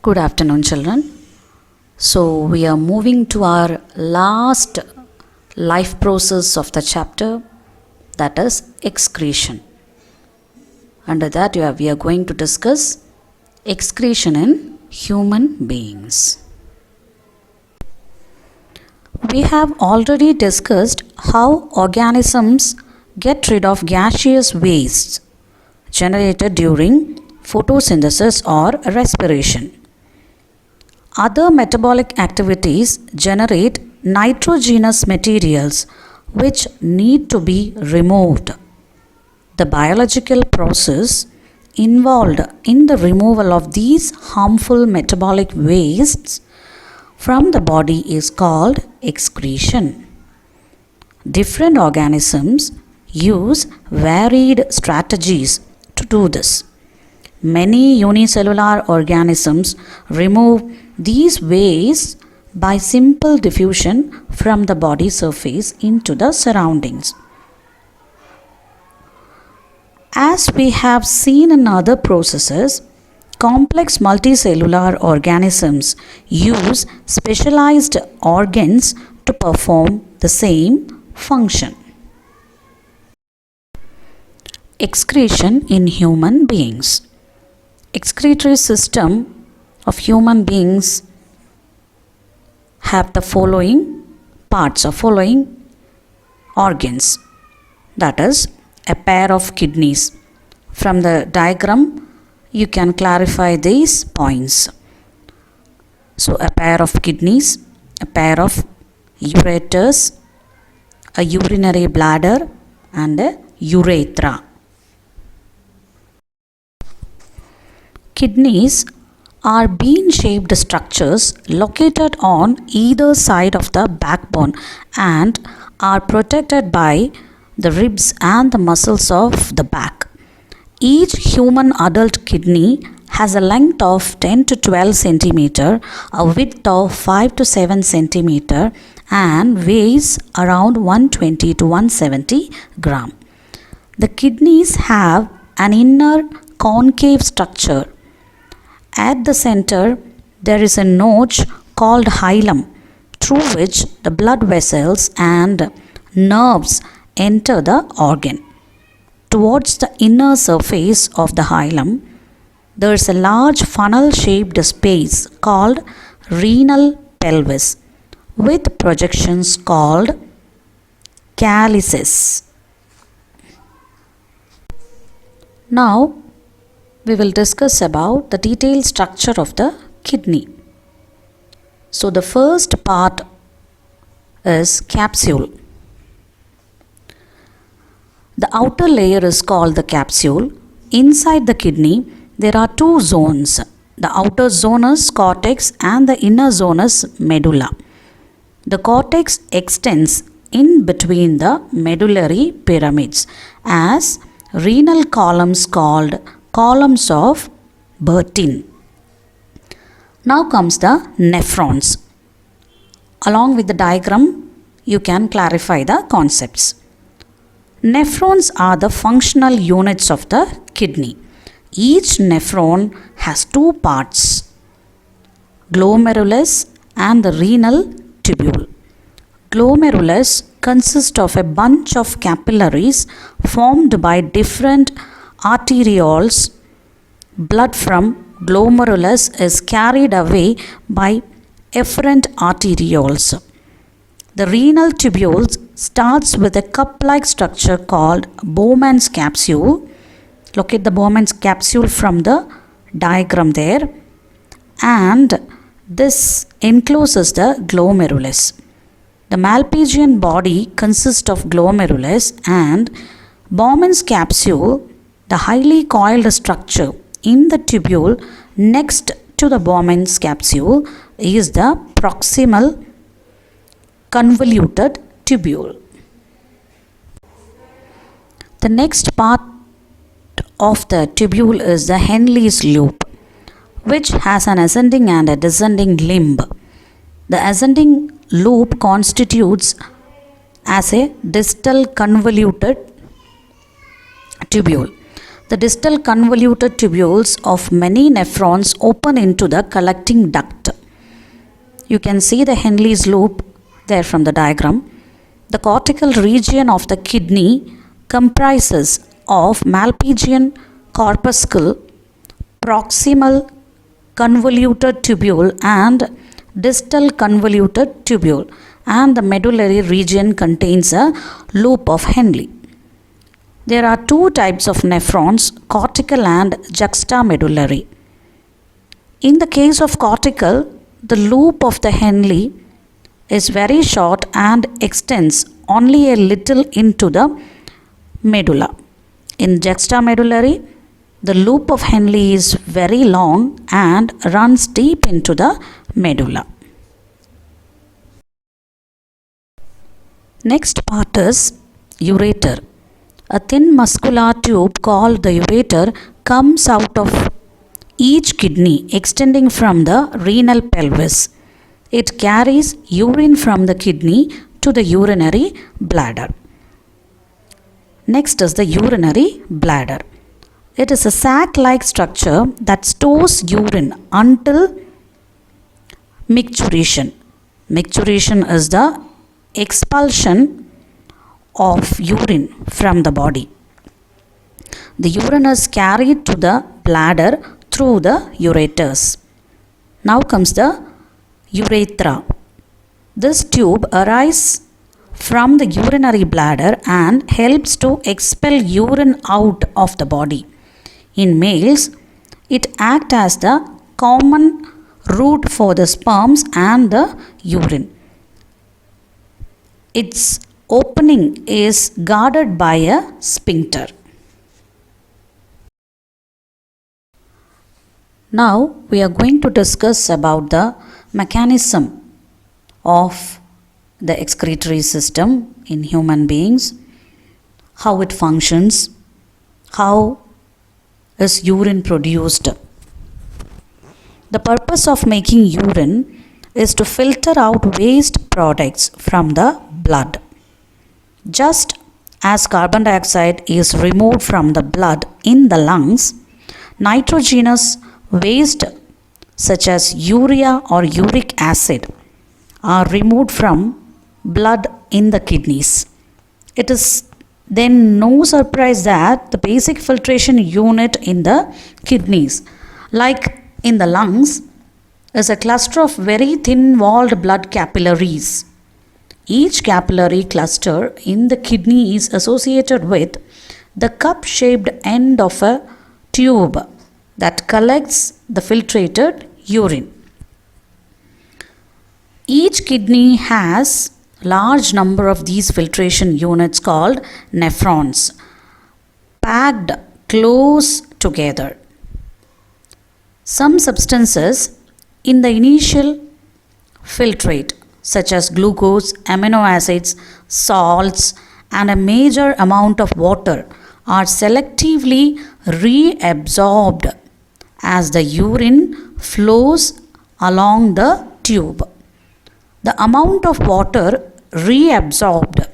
Good afternoon, children. So, we are moving to our last life process of the chapter, that is excretion. Under that, we are going to discuss excretion in human beings. We have already discussed how organisms get rid of gaseous wastes generated during photosynthesis or respiration. Other metabolic activities generate nitrogenous materials which need to be removed. The biological process involved in the removal of these harmful metabolic wastes from the body is called excretion. Different organisms use varied strategies to do this. Many unicellular organisms remove these wastes by simple diffusion from the body surface into the surroundings. As we have seen in other processes, complex multicellular organisms use specialized organs to perform the same function. Excretion in human beings. Excretory system of human beings have the following parts or following organs, that is a pair of kidneys. From the diagram you can clarify these points. So a pair of kidneys, a pair of ureters, a urinary bladder and a urethra. Kidneys are bean-shaped structures located on either side of the backbone and are protected by the ribs and the muscles of the back. Each human adult kidney has a length of 10 to 12 cm, a width of 5 to 7 cm and weighs around 120 to 170 gram. The kidneys have an inner concave structure. At the center, there is a notch called hilum, through which the blood vessels and nerves enter the organ. Towards the inner surface of the hilum, there is a large funnel-shaped space called renal pelvis, with projections called calyces. Now, we will discuss about the detailed structure of the kidney. So the first part is capsule. The outer layer is called the capsule. Inside the kidney there are two zones. The outer zone is cortex and the inner zone is medulla. The cortex extends in between the medullary pyramids as renal columns called columns of Bertin. Now comes the nephrons. Along with the diagram, you can clarify the concepts. Nephrons are the functional units of the kidney. Each nephron has two parts, glomerulus and the renal tubule. Glomerulus consists of a bunch of capillaries formed by different arterioles. Blood from glomerulus is carried away by efferent arterioles. The renal tubule starts with a cup-like structure called Bowman's capsule. Locate the Bowman's capsule from the diagram there, and this encloses the glomerulus. The Malpighian body consists of glomerulus and Bowman's capsule, the highly coiled structure in the tubule next to the Bowman's capsule, is the proximal convoluted tubule. The next part of the tubule is the Henle's loop, which has an ascending and a descending limb. The ascending loop constitutes as a distal convoluted tubule. The distal convoluted tubules of many nephrons open into the collecting duct. You can see the Henle's loop there from the diagram. The cortical region of the kidney comprises of Malpighian corpuscle, proximal convoluted tubule and distal convoluted tubule, and the medullary region contains a loop of Henle. There are two types of nephrons, cortical and juxtamedullary. In the case of cortical, the loop of the Henle is very short and extends only a little into the medulla. In juxtamedullary, the loop of Henle is very long and runs deep into the medulla. Next part is ureter. A thin muscular tube called the ureter comes out of each kidney extending from the renal pelvis. It carries urine from the kidney to the urinary bladder. Next is the urinary bladder. It is a sac-like structure that stores urine until micturition. Micturition is the expulsion of urine from the body. The urine is carried to the bladder through the ureters. Now comes the urethra. This tube arises from the urinary bladder and helps to expel urine out of the body. In males, it acts as the common route for the sperms and the urine. Its opening is guarded by a sphincter. Now we are going to discuss about the mechanism of the excretory system in human beings, how it functions, how is urine produced. The purpose of making urine is to filter out waste products from the blood. Just as carbon dioxide is removed from the blood in the lungs, nitrogenous waste such as urea or uric acid are removed from blood in the kidneys. It is then no surprise that the basic filtration unit in the kidneys, like in the lungs, is a cluster of very thin-walled blood capillaries. Each capillary cluster in the kidney is associated with the cup-shaped end of a tube that collects the filtrated urine. Each kidney has large number of these filtration units called nephrons, packed close together. Some substances in the initial filtrate, such as glucose, amino acids, salts, and a major amount of water, are selectively reabsorbed as the urine flows along the tube. The amount of water reabsorbed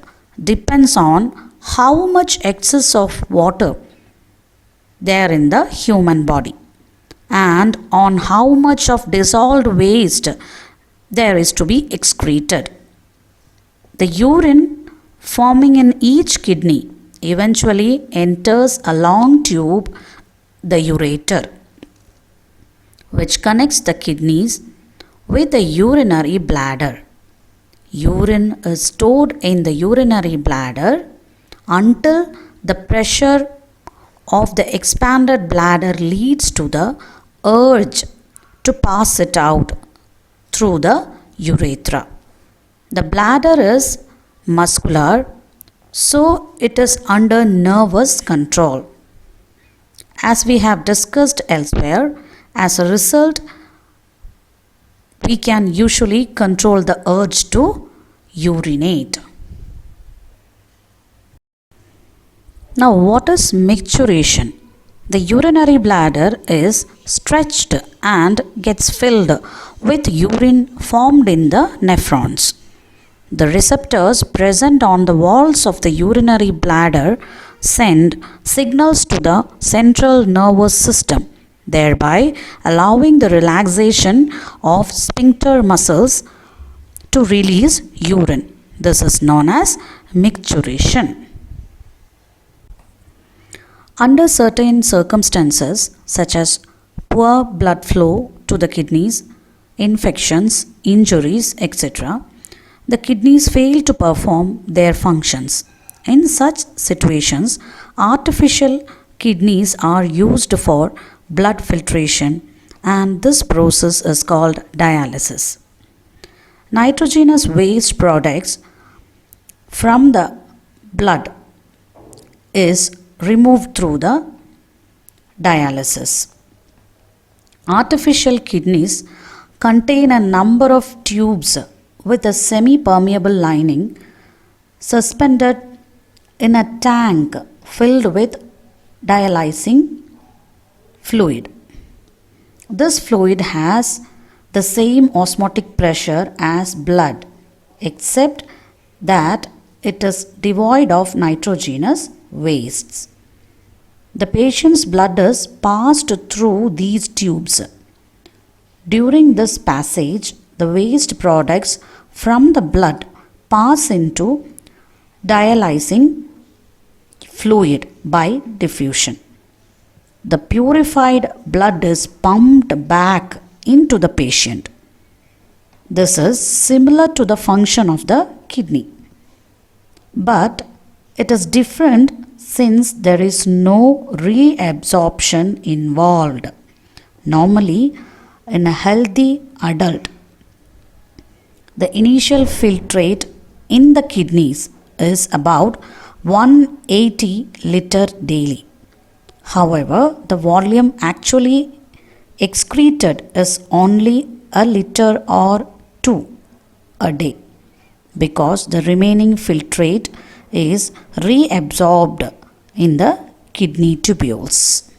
depends on how much excess of water there in the human body and on how much of dissolved waste there is to be excreted. The urine forming in each kidney eventually enters a long tube, the ureter, which connects the kidneys with the urinary bladder. Urine is stored in the urinary bladder until the pressure of the expanded bladder leads to the urge to pass it out through the urethra. The bladder is muscular, so it is under nervous control. As we have discussed elsewhere, as a result, we can usually control the urge to urinate. Now, what is micturition? The urinary bladder is stretched and gets filled with urine formed in the nephrons. The receptors present on the walls of the urinary bladder send signals to the central nervous system, thereby allowing the relaxation of sphincter muscles to release urine. This is known as micturition. Under certain circumstances, such as poor blood flow to the kidneys, infections, injuries, etc., the kidneys fail to perform their functions. In such situations, artificial kidneys are used for blood filtration, and this process is called dialysis. Nitrogenous waste products from the blood is removed through the dialysis. Artificial kidneys contain a number of tubes with a semi-permeable lining suspended in a tank filled with dialysing fluid. This fluid has the same osmotic pressure as blood, except that it is devoid of nitrogenous wastes. The patient's blood is passed through these tubes. During this passage, the waste products from the blood pass into dialysing fluid by diffusion. The purified blood is pumped back into the patient. This is similar to the function of the kidney, but it is different since there is no reabsorption involved. Normally, in a healthy adult, the initial filtrate in the kidneys is about 180 liter daily. However, the volume actually excreted is only a liter or two a day, because the remaining filtrate is reabsorbed in the kidney tubules.